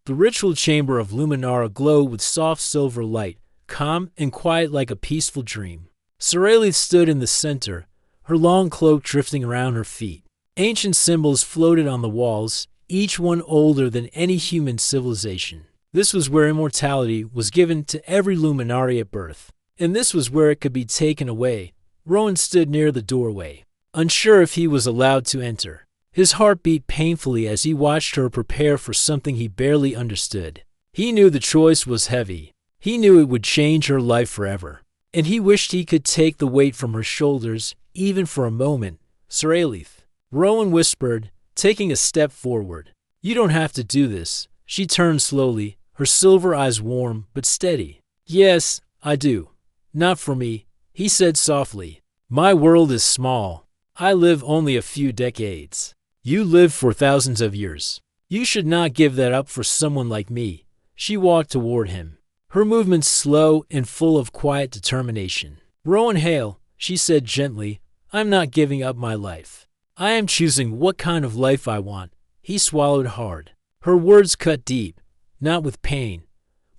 The ritual chamber of Luminara glowed with soft silver light, calm and quiet like a peaceful dream. Scifi stood in the center, her long cloak drifting around her feet. Ancient symbols floated on the walls, each one older than any human civilization. This was where immortality was given to every Luminari at birth. And this was where it could be taken away. Rowan stood near the doorway, unsure if he was allowed to enter. His heart beat painfully as he watched her prepare for something he barely understood. He knew the choice was heavy. He knew it would change her life forever. And he wished he could take the weight from her shoulders, even for a moment. Scifi, Rowan whispered, taking a step forward. You don't have to do this. She turned slowly, her silver eyes warm but steady. Yes, I do. Not for me, he said softly. My world is small. I live only a few decades. You live for thousands of years. You should not give that up for someone like me. She walked toward him, her movements slow and full of quiet determination. Rowan Hale, she said gently, I'm not giving up my life. I am choosing what kind of life I want. He swallowed hard. Her words cut deep, not with pain,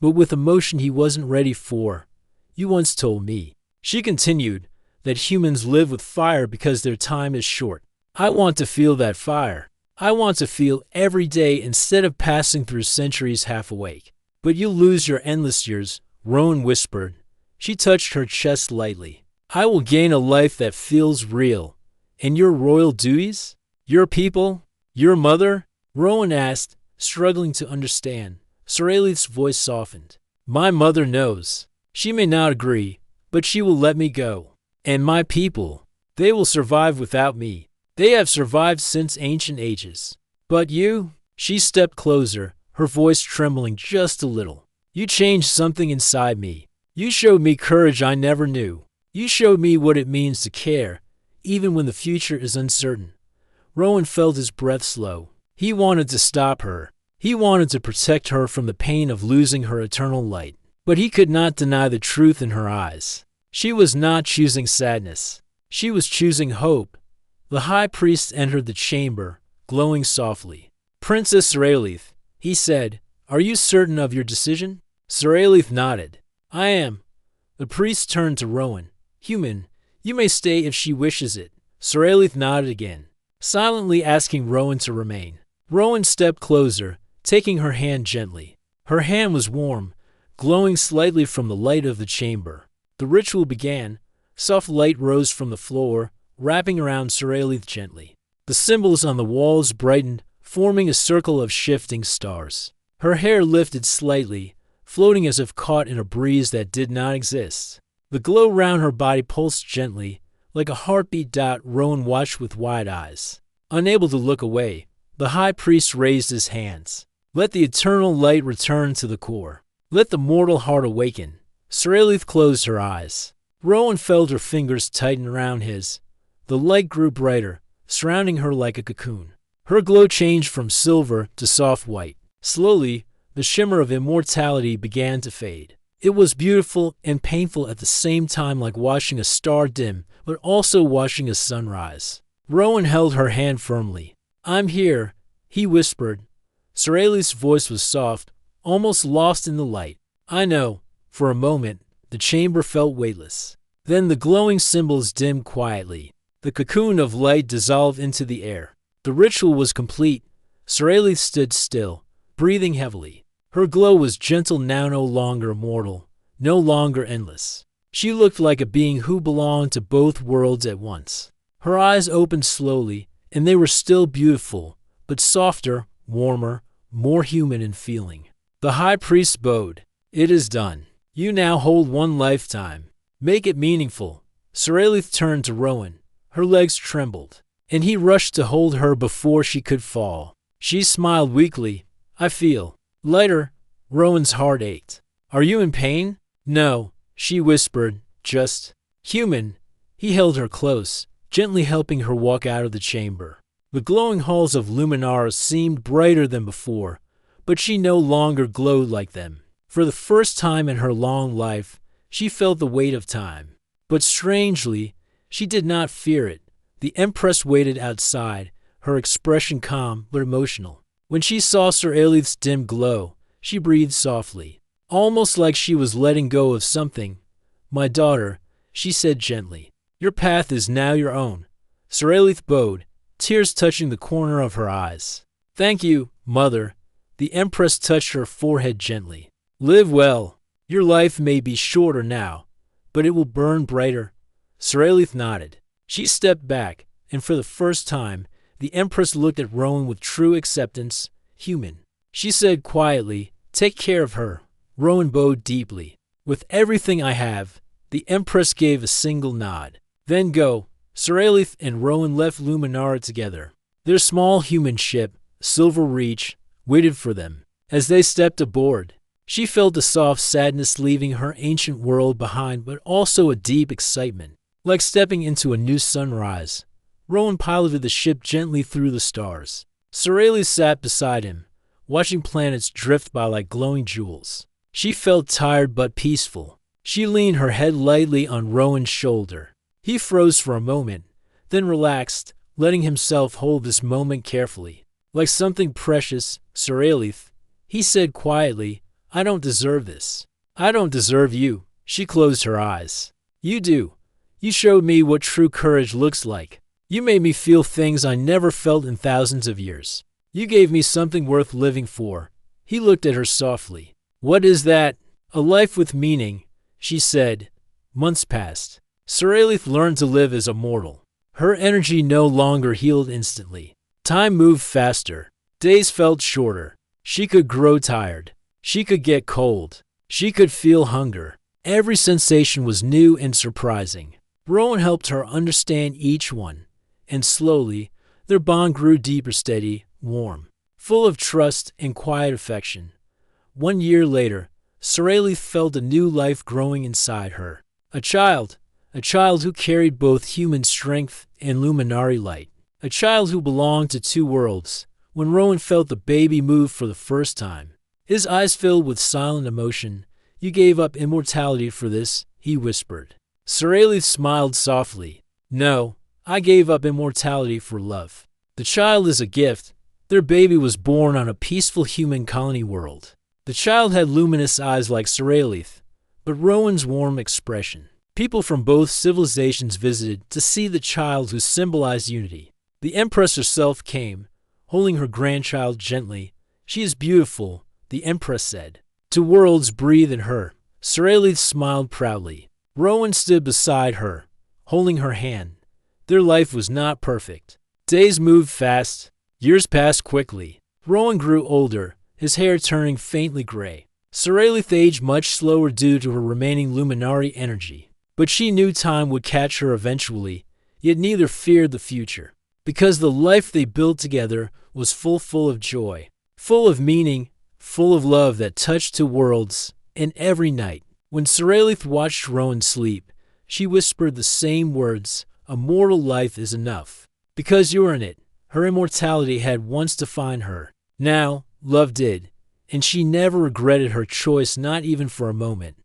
but with emotion he wasn't ready for. You once told me, she continued, that humans live with fire because their time is short. I want to feel that fire. I want to feel every day instead of passing through centuries half awake. But you'll lose your endless years, Rowan whispered. She touched her chest lightly. I will gain a life that feels real. And your royal duties? Your people? Your mother? Rowan asked, struggling to understand. Scifi's voice softened. My mother knows. She may not agree, but she will let me go. And my people, they will survive without me. They have survived since ancient ages. But you? She stepped closer, her voice trembling just a little. You changed something inside me. You showed me courage I never knew. You showed me what it means to care, even when the future is uncertain. Rowan felt his breath slow. He wanted to stop her. He wanted to protect her from the pain of losing her eternal light. But he could not deny the truth in her eyes. She was not choosing sadness. She was choosing hope. The high priest entered the chamber, glowing softly. Princess Scifi, he said, are you certain of your decision? Scifi nodded. I am. The priest turned to Rowan. Human, you may stay if she wishes it. Scifi nodded again, silently asking Rowan to remain. Rowan stepped closer, taking her hand gently. Her hand was warm, glowing slightly from the light of the chamber. The ritual began. Soft light rose from the floor, wrapping around Scifi gently. The symbols on the walls brightened, forming a circle of shifting stars. Her hair lifted slightly, floating as if caught in a breeze that did not exist. The glow round her body pulsed gently, like a heartbeat. Rowan watched with wide eyes. Unable to look away, the high priest raised his hands. Let the eternal light return to the core. Let the mortal heart awaken. Scifi closed her eyes. Rowan felt her fingers tighten around his. The light grew brighter, surrounding her like a cocoon. Her glow changed from silver to soft white. Slowly, the shimmer of immortality began to fade. It was beautiful and painful at the same time, like watching a star dim, but also watching a sunrise. Rowan held her hand firmly. I'm here, he whispered. Scifi's voice was soft, almost lost in the light. I know. For a moment, the chamber felt weightless. Then the glowing symbols dimmed quietly. The cocoon of light dissolved into the air. The ritual was complete. Scifi stood still, breathing heavily. Her glow was gentle now, no longer mortal, no longer endless. She looked like a being who belonged to both worlds at once. Her eyes opened slowly, and they were still beautiful, but softer, warmer, more human in feeling. The high priest bowed. It is done. You now hold one lifetime. Make it meaningful. Scifi turned to Rowan. Her legs trembled, and he rushed to hold her before she could fall. She smiled weakly. I feel lighter. Rowan's heart ached. Are you in pain? No, she whispered, just human. He held her close, gently helping her walk out of the chamber. The glowing halls of Luminara seemed brighter than before, but she no longer glowed like them. For the first time in her long life, she felt the weight of time. But strangely, she did not fear it. The Empress waited outside, her expression calm but emotional. When she saw Sir Aelith's dim glow, she breathed softly, almost like she was letting go of something. "My daughter," she said gently, "your path is now your own." Sir Aelith bowed, tears touching the corner of her eyes. "Thank you, mother." The Empress touched her forehead gently. "Live well. Your life may be shorter now, but it will burn brighter." Sir Aelith nodded. She stepped back, and for the first time, the Empress looked at Rowan with true acceptance. "Human." She said quietly, "Take care of her." Rowan bowed deeply. "With everything I have." The Empress gave a single nod. "Then go." Sir Aelith and Rowan left Luminara together. Their small human ship, Silver Reach, waited for them. As they stepped aboard, she felt a soft sadness leaving her ancient world behind, but also a deep excitement, like stepping into a new sunrise. Rowan piloted the ship gently through the stars. Sir Aelith sat beside him, watching planets drift by like glowing jewels. She felt tired but peaceful. She leaned her head lightly on Rowan's shoulder. He froze for a moment, then relaxed, letting himself hold this moment carefully. "Like something precious, Sir Aelith," he said quietly, "I don't deserve this. I don't deserve you." She closed her eyes. "You do. You showed me what true courage looks like. You made me feel things I never felt in thousands of years. You gave me something worth living for." He looked at her softly. "What is that?" "A life with meaning," she said. Months passed. Sir Aelith learned to live as a mortal. Her energy no longer healed instantly. Time moved faster. Days felt shorter. She could grow tired. She could get cold. She could feel hunger. Every sensation was new and surprising. Rowan helped her understand each one, and slowly, their bond grew deeper, steady, warm, full of trust and quiet affection. 1 year later, Sir Aelith felt a new life growing inside her. A child who carried both human strength and Luminari light. A child who belonged to two worlds. When Rowan felt the baby move for the first time, his eyes filled with silent emotion. "You gave up immortality for this," he whispered. Sir Aelith smiled softly. "No, I gave up immortality for love. The child is a gift." Their baby was born on a peaceful human colony world. The child had luminous eyes like Sir Aelith, but Rowan's warm expression. People from both civilizations visited to see the child who symbolized unity. The Empress herself came, holding her grandchild gently. "She is beautiful," the Empress said. "Two worlds breathe in her." Sir Aelith smiled proudly. Rowan stood beside her, holding her hand. Their life was not perfect. Days moved fast. Years passed quickly. Rowan grew older, his hair turning faintly gray. Sir Aelith aged much slower due to her remaining Luminari energy. But she knew time would catch her eventually, yet neither feared the future. Because the life they built together was full of joy, full of meaning, full of love that touched two worlds. And every night, when Sir Aelith watched Rowan sleep, she whispered the same words, "A mortal life is enough." Because you were in it, her immortality had once defined her. Now, love did, and she never regretted her choice, not even for a moment.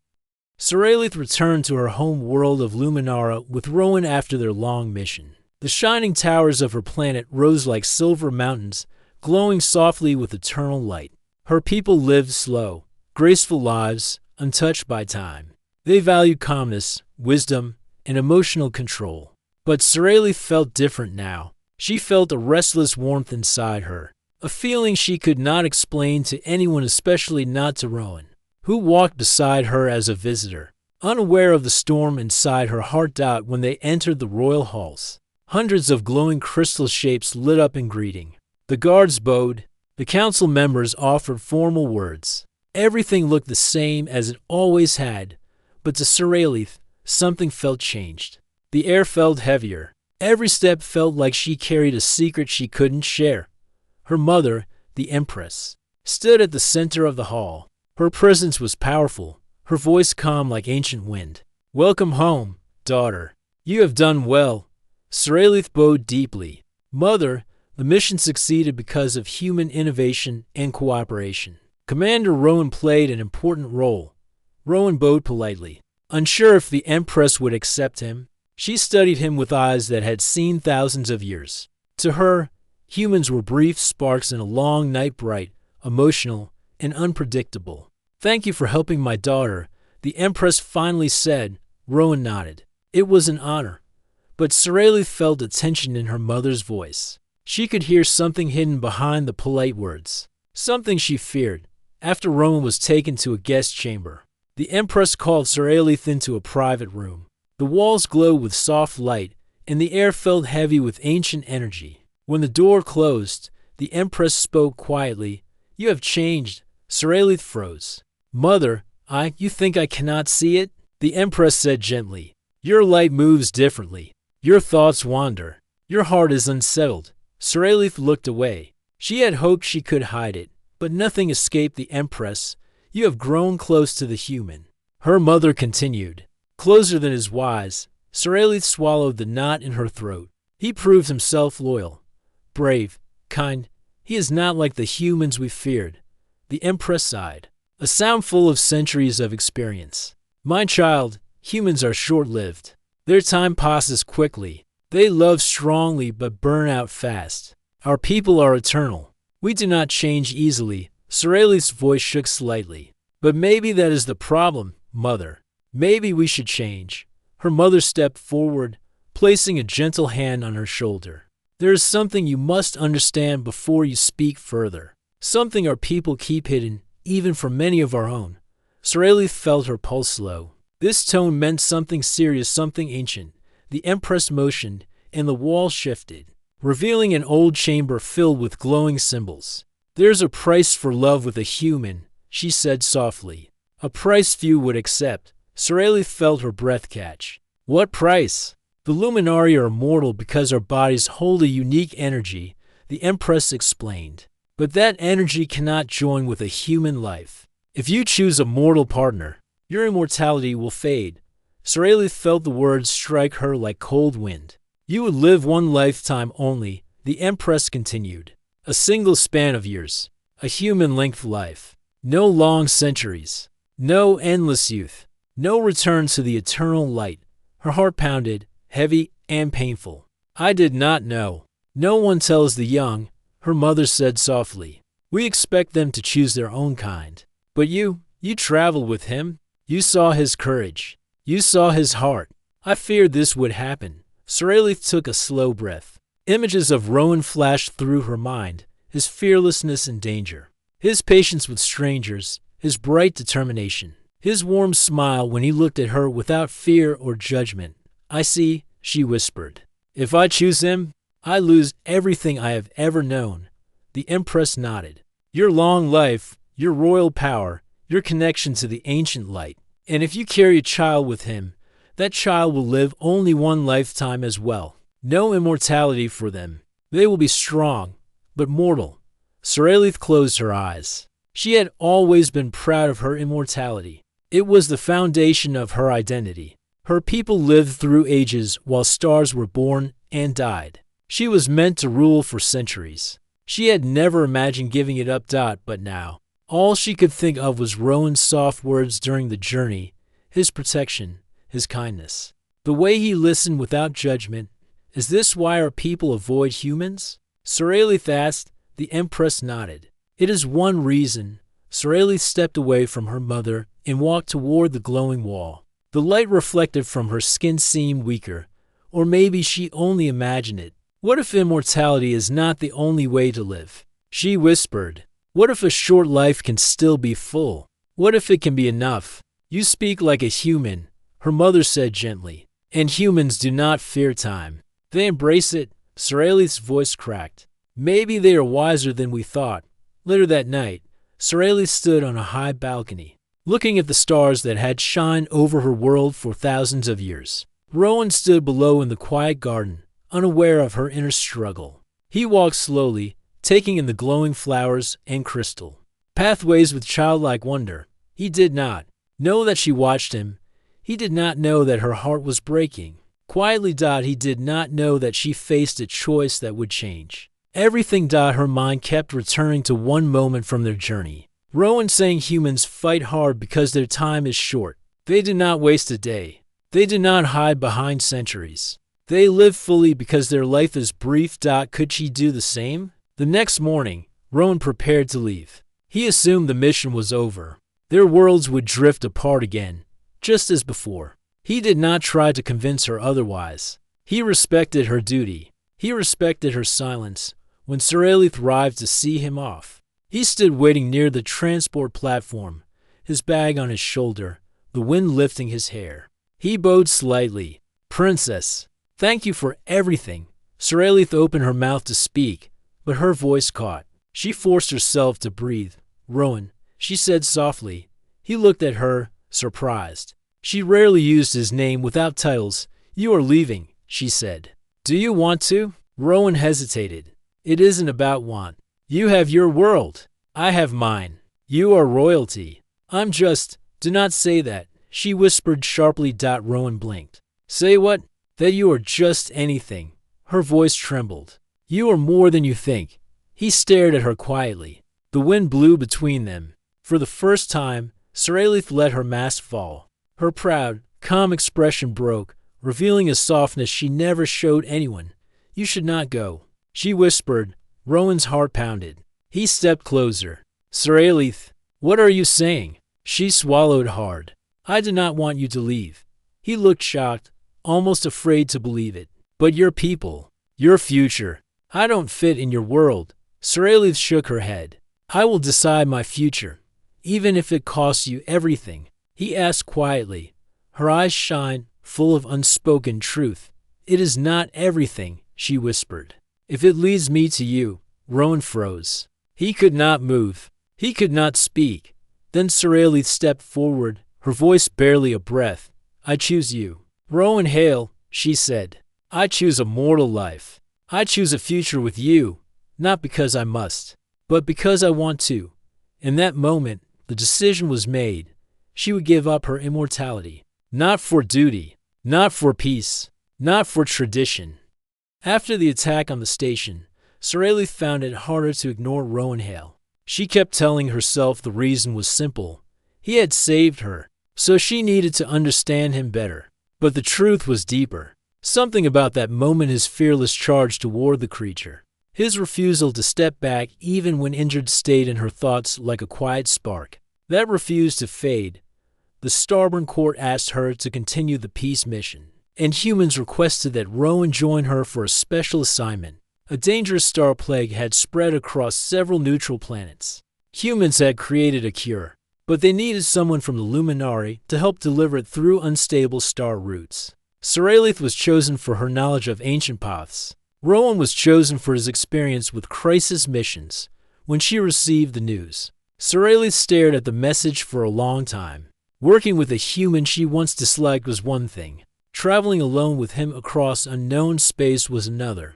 Sir Aelith returned to her home world of Luminara with Rowan after their long mission. The shining towers of her planet rose like silver mountains, glowing softly with eternal light. Her people lived slow, graceful lives, untouched by time. They valued calmness, wisdom, and emotional control. But Sir Aelith felt different now. She felt a restless warmth inside her, a feeling she could not explain to anyone, especially not to Rowan, who walked beside her as a visitor. Unaware of the storm inside her heart out when they entered the royal halls. Hundreds of glowing crystal shapes lit up in greeting. The guards bowed. The council members offered formal words. Everything looked the same as it always had, but to Sir Aelith, something felt changed. The air felt heavier. Every step felt like she carried a secret she couldn't share. Her mother, the Empress, stood at the center of the hall. Her presence was powerful, her voice calm like ancient wind. "Welcome home, daughter. You have done well." Sir Aelith bowed deeply. "Mother, the mission succeeded because of human innovation and cooperation." Commander Rowan played an important role. Rowan bowed politely, unsure if the Empress would accept him. She studied him with eyes that had seen thousands of years. To her, Humans were brief sparks in a long night, bright, emotional, and unpredictable. "Thank you for helping my daughter," the Empress finally said. Rowan nodded. It was an honor. But Seralie felt a tension in her mother's voice. She could hear something hidden behind the polite words. Something she feared. After Rowan was taken to a guest chamber, the Empress called Seralie into a private room. The walls glowed with soft light, and the air felt heavy with ancient energy. When the door closed, the Empress spoke quietly. "You have changed." Seralie froze. "Mother, you think I cannot see it?" The Empress said gently. "Your light moves differently. Your thoughts wander. Your heart is unsettled." Seralie looked away. She had hoped she could hide it, but nothing escaped the Empress. "You have grown close to the human." Her mother continued. "Closer than is wise." Seralie swallowed the knot in her throat. "He proved himself loyal, brave, kind. He is not like the humans we feared." The Empress sighed. A sound full of centuries of experience. "My child, humans are short-lived. Their time passes quickly. They love strongly but burn out fast. Our people are eternal. We do not change easily." Seralie's voice shook slightly. "But maybe that is the problem, Mother. Maybe we should change." Her mother stepped forward, placing a gentle hand on her shoulder. "There is something you must understand before you speak further. Something our people keep hidden, even from many of our own." Seralie felt her pulse slow. This tone meant something serious, something ancient. The Empress motioned, and the wall shifted, revealing an old chamber filled with glowing symbols. "There's a price for love with a human," she said softly. "A price few would accept." Seralie felt her breath catch. "What price?" "The Luminari are immortal because our bodies hold a unique energy," the Empress explained. "But that energy cannot join with a human life. If you choose a mortal partner, your immortality will fade." Seralie felt the words strike her like cold wind. "You would live one lifetime only," the Empress continued. "A single span of years. A human-length life. No long centuries. No endless youth. No return to the eternal light." Her heart pounded, heavy and painful. "I did not know." "No one tells the young," her mother said softly. "We expect them to choose their own kind. But you traveled with him. You saw his courage. You saw his heart. I feared this would happen." Seralie took a slow breath. Images of Rowan flashed through her mind, his fearlessness in danger, his patience with strangers, his bright determination, his warm smile when he looked at her without fear or judgment. "I see," she whispered. "If I choose him, I lose everything I have ever known." The Empress nodded. "Your long life, your royal power, your connection to the ancient light. And if you carry a child with him, that child will live only one lifetime as well. No immortality for them. They will be strong, but mortal." Seralie closed her eyes. She had always been proud of her immortality. It was the foundation of her identity. Her people lived through ages while stars were born and died. She was meant to rule for centuries. She had never imagined giving it up. But now, all she could think of was Rowan's soft words during the journey, his protection, his kindness. The way he listened without judgment. "Is this why our people avoid humans?" Seralie asked. The Empress nodded. "It is one reason." Seralie stepped away from her mother and walked toward the glowing wall. The light reflected from her skin seemed weaker, or maybe she only imagined it. "What if immortality is not the only way to live?" she whispered. "What if a short life can still be full? What if it can be enough?" "You speak like a human," her mother said gently. "And humans do not fear time. They embrace it." Seralie's voice cracked. "Maybe they are wiser than we thought." Later that night, Seralie stood on a high balcony, looking at the stars that had shined over her world for thousands of years. Rowan stood below in the quiet garden, unaware of her inner struggle. He walked slowly, taking in the glowing flowers and crystal pathways with childlike wonder. He did not know that she watched him. He did not know that her heart was breaking. Quietly, he did not know that she faced a choice that would change everything. Her mind kept returning to one moment from their journey. Rowan saying humans fight hard because their time is short. They do not waste a day. They do not hide behind centuries. They live fully because their life is brief. Could she do the same? The next morning, Rowan prepared to leave. He assumed the mission was over. Their worlds would drift apart again, just as before. He did not try to convince her otherwise. He respected her duty. He respected her silence. When Sir arrived to see him off, he stood waiting near the transport platform, his bag on his shoulder, the wind lifting his hair. He bowed slightly. "Princess, thank you for everything." Sir opened her mouth to speak, but her voice caught. She forced herself to breathe. "Rowan," she said softly. He looked at her, surprised. She rarely used his name without titles. "You are leaving," she said. "Do you want to?" Rowan hesitated. "It isn't about want. You have your world. I have mine. You are royalty. I'm just—" "Do not say that," she whispered sharply. Rowan blinked. "Say what?" "That you are just anything." Her voice trembled. "You are more than you think." He stared at her quietly. The wind blew between them. For the first time, Sir let her mask fall. Her proud, calm expression broke, revealing a softness she never showed anyone. "You should not go," she whispered. Rowan's heart pounded. He stepped closer. "Sir what are you saying?" She swallowed hard. "I do not want you to leave." He looked shocked, almost afraid to believe it. "But your people, your future, I don't fit in your world." Sir shook her head. "I will decide my future, even if it costs you everything." He asked quietly. Her eyes shine, full of unspoken truth. "It is not everything," she whispered. "If it leads me to you." Rowan froze. He could not move. He could not speak. Then Sir stepped forward, her voice barely a breath. "I choose you." "Rowan Hale," she said. "I choose a mortal life. I choose a future with you, not because I must, but because I want to." In that moment, the decision was made. She would give up her immortality. Not for duty, not for peace, not for tradition. After the attack on the station, Sir found it harder to ignore Rowan Hale. She kept telling herself the reason was simple. He had saved her, so she needed to understand him better. But the truth was deeper. Something about that moment, his fearless charge toward the creature. His refusal to step back even when injured stayed in her thoughts like a quiet spark. That refused to fade. The Starborn Court asked her to continue the peace mission, and humans requested that Rowan join her for a special assignment. A dangerous star plague had spread across several neutral planets. Humans had created a cure, but they needed someone from the Luminari to help deliver it through unstable star routes. Sir was chosen for her knowledge of ancient paths. Rowan was chosen for his experience with crisis missions. When she received the news, Sir stared at the message for a long time. Working with a human she once disliked was one thing. Traveling alone with him across unknown space was another.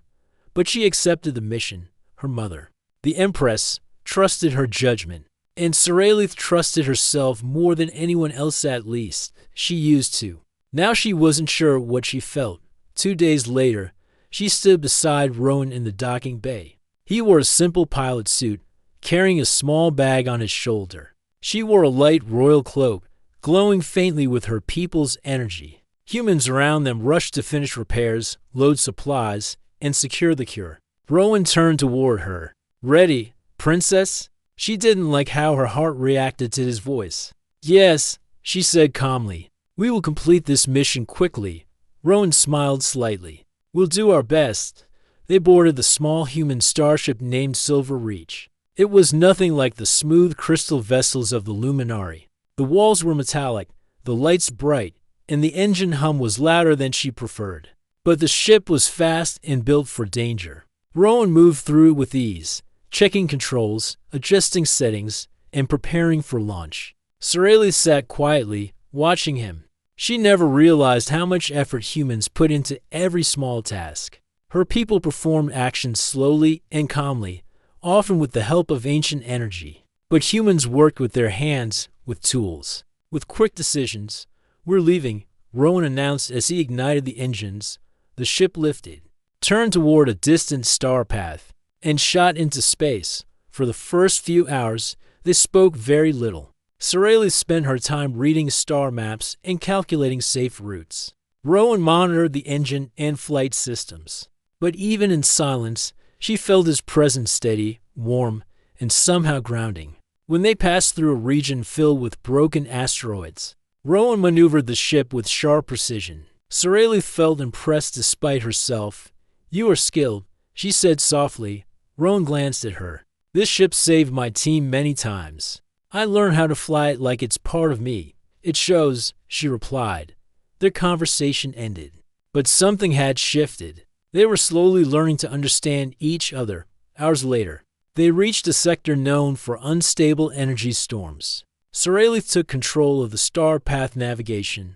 But she accepted the mission. Her mother, the Empress, trusted her judgment. And Sir trusted herself more than anyone else, at least. She used to. Now she wasn't sure what she felt. 2 days later, she stood beside Rowan in the docking bay. He wore a simple pilot suit, carrying a small bag on his shoulder. She wore a light royal cloak, glowing faintly with her people's energy. Humans around them rushed to finish repairs, load supplies, and secure the cure. Rowan turned toward her. "Ready, princess?" She didn't like how her heart reacted to his voice. "Yes," she said calmly. "We will complete this mission quickly." Rowan smiled slightly. "We'll do our best." They boarded the small human starship named Silver Reach. It was nothing like the smooth crystal vessels of the Luminari. The walls were metallic, the lights bright, and the engine hum was louder than she preferred. But the ship was fast and built for danger. Rowan moved through with ease, checking controls, adjusting settings, and preparing for launch. Sir sat quietly, watching him. She never realized how much effort humans put into every small task. Her people performed actions slowly and calmly, often with the help of ancient energy. But humans worked with their hands, with tools, with quick decisions. "We're leaving," Rowan announced as he ignited the engines. The ship lifted, turned toward a distant star path, and shot into space. For the first few hours, they spoke very little. Sir spent her time reading star maps and calculating safe routes. Rowan monitored the engine and flight systems. But even in silence, she felt his presence steady, warm, and somehow grounding. When they passed through a region filled with broken asteroids, Rowan maneuvered the ship with sharp precision. Sorelli felt impressed despite herself. "You are skilled," she said softly. Rowan glanced at her. "This ship saved my team many times. I learned how to fly it like it's part of me." "It shows," she replied. Their conversation ended. But something had shifted. They were slowly learning to understand each other. Hours later, they reached a sector known for unstable energy storms. Sorelli took control of the star path navigation.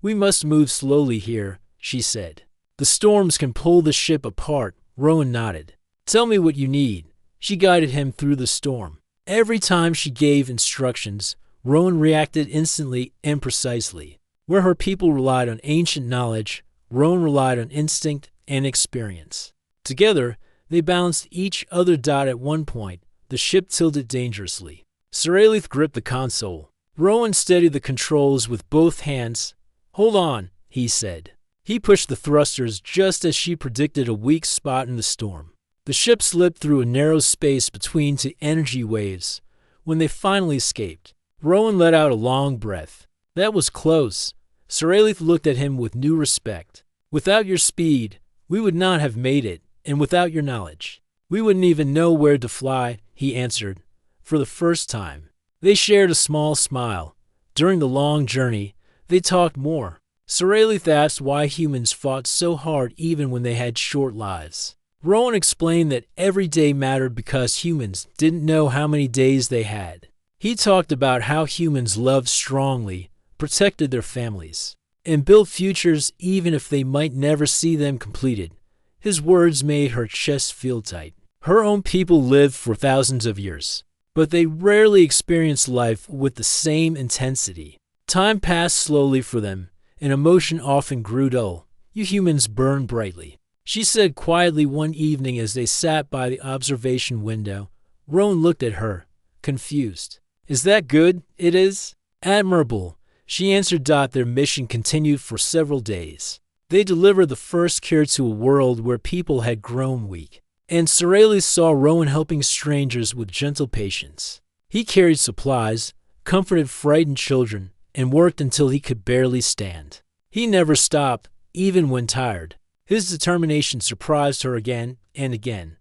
"We must move slowly here," she said. "The storms can pull the ship apart." Rowan nodded. "Tell me what you need." She guided him through the storm. Every time she gave instructions, Rowan reacted instantly and precisely. Where her people relied on ancient knowledge, Rowan relied on instinct and experience. Together, they balanced each other. At one point, the ship tilted dangerously. Sorelli gripped the console. Rowan steadied the controls with both hands. "Hold on," he said. He pushed the thrusters just as she predicted a weak spot in the storm. The ship slipped through a narrow space between two energy waves. When they finally escaped, Rowan let out a long breath. "That was close." Sorelli looked at him with new respect. "Without your speed, we would not have made it, and without your knowledge, we wouldn't even know where to fly," he answered. For the first time, they shared a small smile. During the long journey, they talked more. Sorelli asked why humans fought so hard even when they had short lives. Rowan explained that every day mattered because humans didn't know how many days they had. He talked about how humans loved strongly, protected their families, and built futures even if they might never see them completed. His words made her chest feel tight. Her own people lived for thousands of years, but they rarely experienced life with the same intensity. Time passed slowly for them, and emotion often grew dull. "You humans burn brightly," she said quietly one evening as they sat by the observation window. Rowan looked at her, confused. "Is that good?" "It is." "Admirable," she answered. Their mission continued for several days. They delivered the first cure to a world where people had grown weak. And Sorelli saw Rowan helping strangers with gentle patience. He carried supplies, comforted frightened children, and worked until he could barely stand. He never stopped, even when tired. His determination surprised her again and again.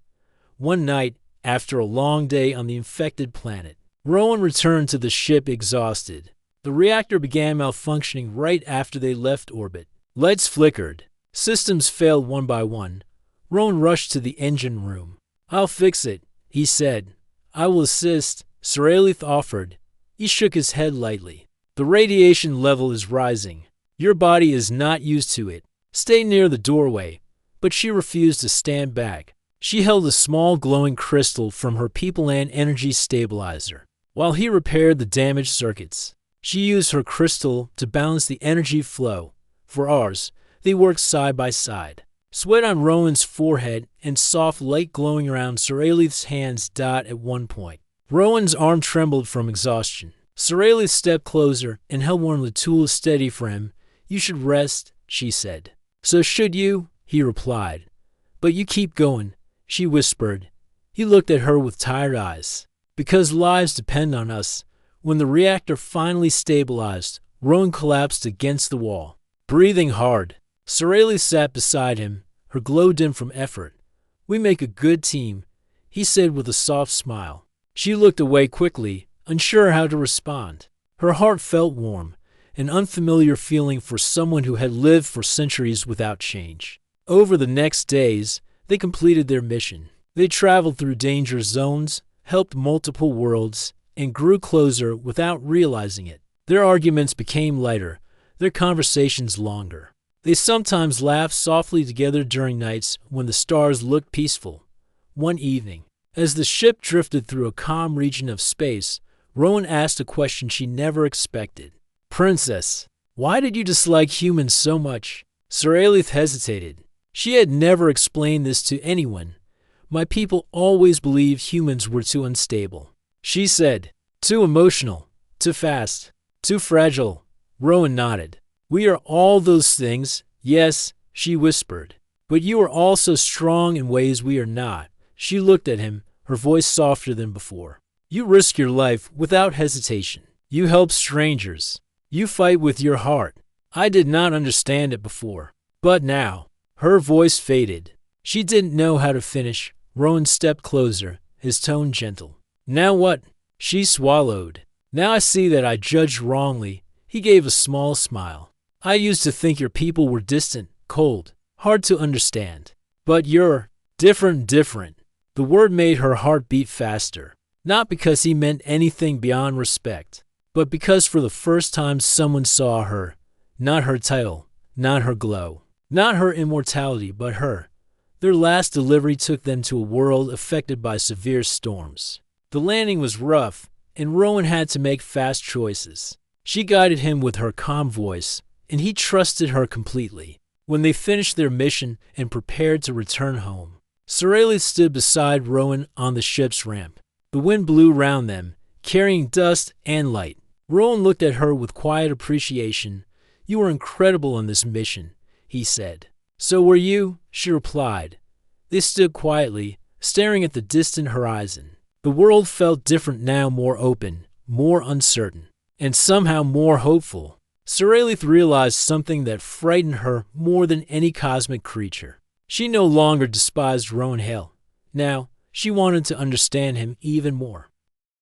One night, after a long day on the infected planet, Rowan returned to the ship exhausted. The reactor began malfunctioning right after they left orbit. Lights flickered. Systems failed one by one. Rowan rushed to the engine room. "I'll fix it," he said. "I will assist," Sorelli offered. He shook his head lightly. "The radiation level is rising. Your body is not used to it. Stay near the doorway." But she refused to stand back. She held a small glowing crystal from her people and energy stabilizer, while he repaired the damaged circuits. She used her crystal to balance the energy flow. For hours, they worked side by side. Sweat on Rowan's forehead and soft light glowing around Sorelli's hands. At one point, Rowan's arm trembled from exhaustion. Sorelli stepped closer and held one of the tools steady for him. "You should rest," she said. "So should you," he replied. "But you keep going," she whispered. He looked at her with tired eyes. "Because lives depend on us." When the reactor finally stabilized, Rowan collapsed against the wall, breathing hard. Sorelli sat beside him, her glow dim from effort. "We make a good team," he said with a soft smile. She looked away quickly, unsure how to respond. Her heart felt warm, an unfamiliar feeling for someone who had lived for centuries without change. Over the next days, they completed their mission. They traveled through danger zones, helped multiple worlds, and grew closer without realizing it. Their arguments became lighter, their conversations longer. They sometimes laughed softly together during nights when the stars looked peaceful. One evening, as the ship drifted through a calm region of space, Rowan asked a question she never expected. "Princess, why did you dislike humans so much?" Sorelli hesitated. She had never explained this to anyone. "My people always believed humans were too unstable," she said. "Too emotional, too fast, too fragile." Rowan nodded. "We are all those things, Yes, she whispered. But you are also strong in ways we are not. She looked at him, her voice softer than before. You risk your life without hesitation. You help strangers. You fight with your heart. I did not understand it before. But now, her voice faded. She didn't know how to finish. Rowan stepped closer, his tone gentle. Now what? She swallowed. Now I see that I judged wrongly. He gave a small smile. I used to think your people were distant, cold, hard to understand. But you're different. The word made her heart beat faster. Not because he meant anything beyond respect, but because for the first time someone saw her. Not her title, not her glow, not her immortality, but her. Their last delivery took them to a world affected by severe storms. The landing was rough, and Rowan had to make fast choices. She guided him with her calm voice, and he trusted her completely. When they finished their mission and prepared to return home, Scifi stood beside Rowan on the ship's ramp. The wind blew round them, carrying dust and light. Rowan looked at her with quiet appreciation. You were incredible on this mission, he said. So were you, she replied. They stood quietly, staring at the distant horizon. The world felt different now, more open, more uncertain, and somehow more hopeful. Scifi realized something that frightened her more than any cosmic creature. She no longer despised Rowan Hale. Now, she wanted to understand him even more.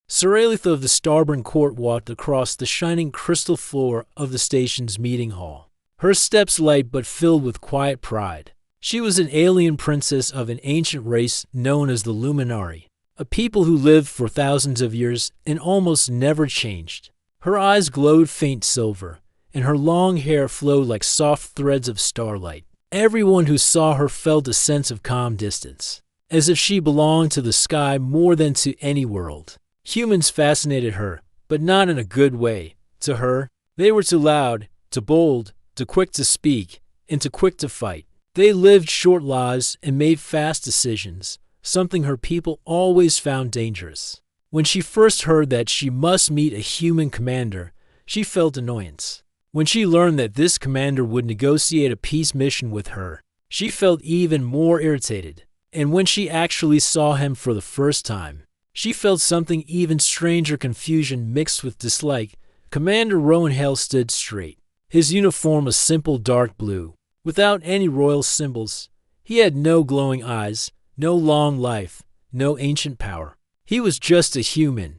Scifi of the Starboard Court walked across the shining crystal floor of the station's meeting hall. Her steps light but filled with quiet pride. She was an alien princess of an ancient race known as the Luminari, a people who lived for thousands of years and almost never changed. Her eyes glowed faint silver, and her long hair flowed like soft threads of starlight. Everyone who saw her felt a sense of calm distance, as if she belonged to the sky more than to any world. Humans fascinated her, but not in a good way. To her, they were too loud, too bold, too quick to speak, and too quick to fight. They lived short lives and made fast decisions, something her people always found dangerous. When she first heard that she must meet a human commander, she felt annoyance. When she learned that this commander would negotiate a peace mission with her, she felt even more irritated. And when she actually saw him for the first time, she felt something even stranger, confusion mixed with dislike. Commander Rowan Hale stood straight, his uniform a simple dark blue, without any royal symbols. He had no glowing eyes, no long life, no ancient power. He was just a human,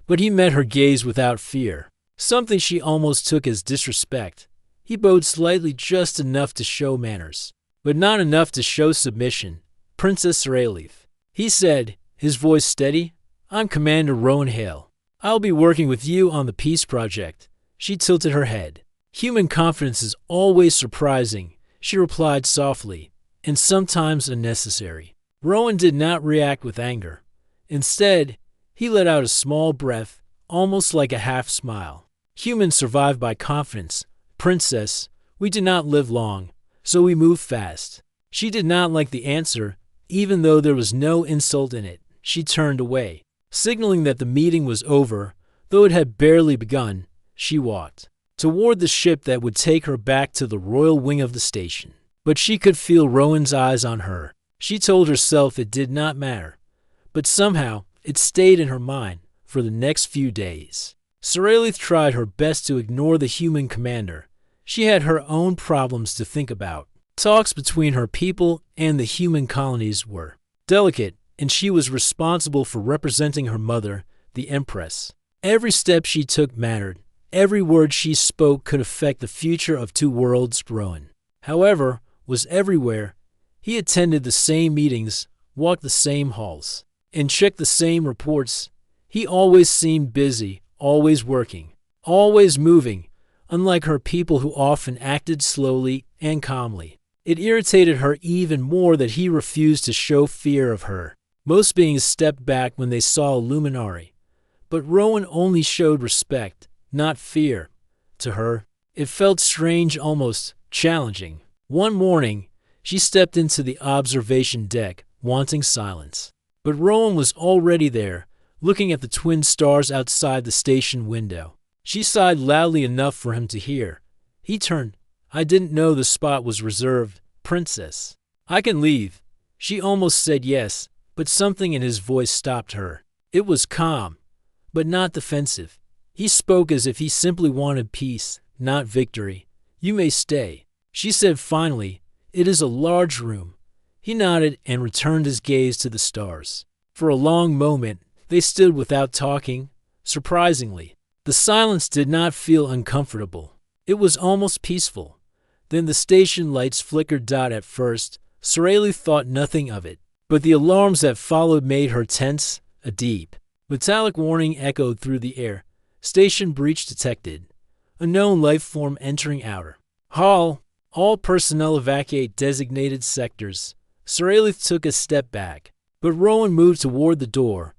but he met her gaze without fear, something she almost took as disrespect. He bowed slightly, just enough to show manners, but not enough to show submission. Princess Scifi, he said, his voice steady. I'm Commander Rowan Hale. I'll be working with you on the peace project. She tilted her head. Human confidence is always surprising, she replied softly, and sometimes unnecessary. Rowan did not react with anger. Instead, he let out a small breath, almost like a half smile. Humans survive by confidence. Princess, we do not live long, so we move fast. She did not like the answer, even though there was no insult in it. She turned away, signaling that the meeting was over. Though it had barely begun, she walked toward the ship that would take her back to the royal wing of the station. But she could feel Rowan's eyes on her. She told herself it did not matter, but somehow it stayed in her mind for the next few days. Scifi tried her best to ignore the human commander. She had her own problems to think about. Talks between her people and the human colonies were delicate, and she was responsible for representing her mother, the Empress. Every step she took mattered. Every word she spoke could affect the future of two worlds. Rowan, however, was everywhere. He attended the same meetings, walked the same halls, and checked the same reports. He always seemed busy, always working, always moving, unlike her people who often acted slowly and calmly. It irritated her even more that he refused to show fear of her. Most beings stepped back when they saw a Luminari, but Rowan only showed respect, not fear. To her, it felt strange, almost challenging. One morning, she stepped into the observation deck, wanting silence. But Rowan was already there, looking at the twin stars outside the station window. She sighed loudly enough for him to hear. He turned. I didn't know the spot was reserved, princess. I can leave. She almost said yes, but something in his voice stopped her. It was calm, but not defensive. He spoke as if he simply wanted peace, not victory. You may stay, she said finally. It is a large room. He nodded and returned his gaze to the stars. For a long moment, they stood without talking. Surprisingly, the silence did not feel uncomfortable. It was almost peaceful. Then the station lights flickered. At first, Scifi thought nothing of it, but the alarms that followed made her tense. A deep, metallic warning echoed through the air. Station breach detected. Unknown life form entering outer hall. All personnel evacuate designated sectors. Scifi took a step back, but Rowan moved toward the door.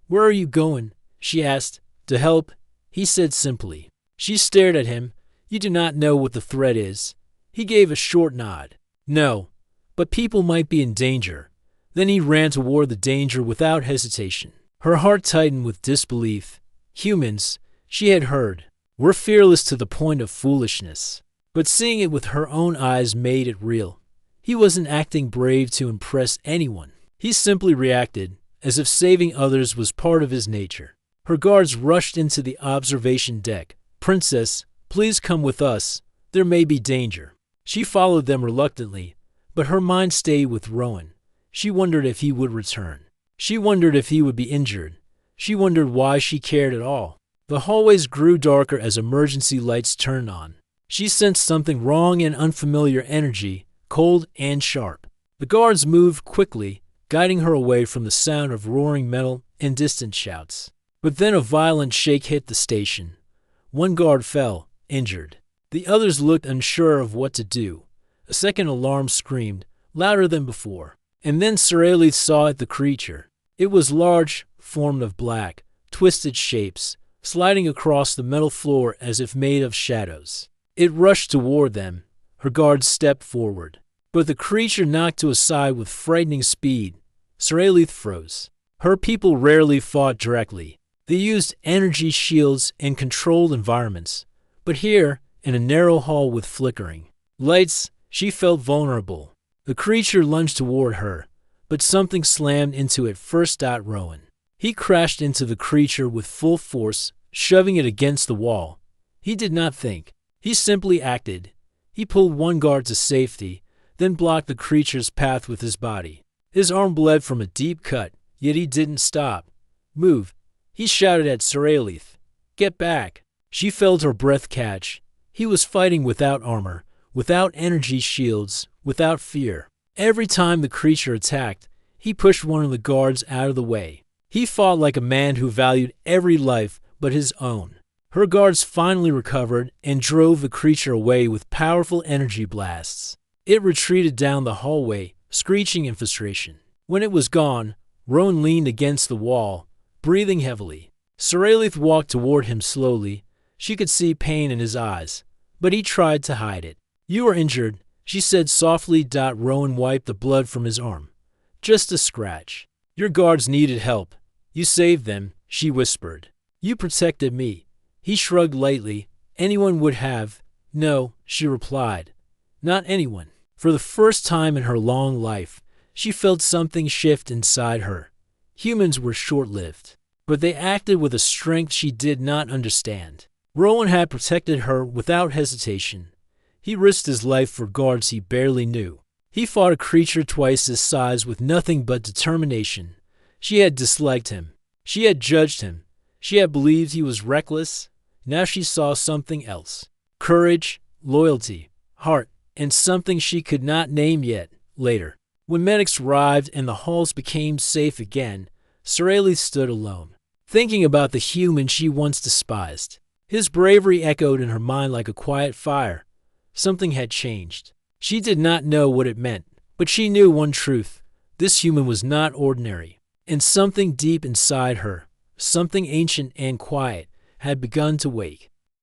Where are you going? She asked. To help, he said simply. She stared at him. You do not know what the threat is. He gave a short nod. No, but people might be in danger. Then he ran toward the danger without hesitation. Her heart tightened with disbelief. Humans, she had heard, were fearless to the point of foolishness. But seeing it with her own eyes made it real. He wasn't acting brave to impress anyone. He simply reacted, as if saving others was part of his nature. Her guards rushed into the observation deck. Princess, please come with us. There may be danger. She followed them reluctantly, but her mind stayed with Rowan. She wondered if he would return. She wondered if he would be injured. She wondered why she cared at all. The hallways grew darker as emergency lights turned on. She sensed something wrong, and unfamiliar energy, cold and sharp. The guards moved quickly, guiding her away from the sound of roaring metal and distant shouts. But then a violent shake hit the station. One guard fell, injured. The others looked unsure of what to do. A second alarm screamed, louder than before. And then Scifi saw it, the creature. It was large, formed of black, twisted shapes, sliding across the metal floor as if made of shadows. It rushed toward them. Her guards stepped forward. But the creature knocked to a side with frightening speed. Scifi froze. Her people rarely fought directly. They used energy shields and controlled environments. But here, in a narrow hall with flickering lights, she felt vulnerable. The creature lunged toward her, but something slammed into it first. Rowan. He crashed into the creature with full force, shoving it against the wall. He did not think. He simply acted. He pulled one guard to safety, then blocked the creature's path with his body. His arm bled from a deep cut, yet he didn't stop. Move, he shouted at Scifi. Get back. She felt her breath catch. He was fighting without armor, without energy shields, without fear. Every time the creature attacked, he pushed one of the guards out of the way. He fought like a man who valued every life but his own. Her guards finally recovered and drove the creature away with powerful energy blasts. It retreated down the hallway, screeching in frustration. When it was gone, Rowan leaned against the wall, breathing heavily. Scifi walked toward him slowly. She could see pain in his eyes, but he tried to hide it. You are injured, she said softly. Rowan wiped the blood from his arm. Just a scratch. Your guards needed help. You saved them, she whispered. You protected me. He shrugged lightly. Anyone would have. No, she replied. Not anyone. For the first time in her long life, she felt something shift inside her. Humans were short-lived, but they acted with a strength she did not understand. Rowan had protected her without hesitation. He risked his life for guards he barely knew. He fought a creature twice his size with nothing but determination. She had disliked him. She had judged him. She had believed he was reckless. Now she saw something else. Courage, loyalty, heart, and something she could not name yet. Later, when medics arrived and the halls became safe again, Scifi stood alone, thinking about the human she once despised. His bravery echoed in her mind like a quiet fire. Something had changed. She did not know what it meant, but she knew one truth. This human was not ordinary. And something deep inside her, something ancient and quiet, had begun to wake.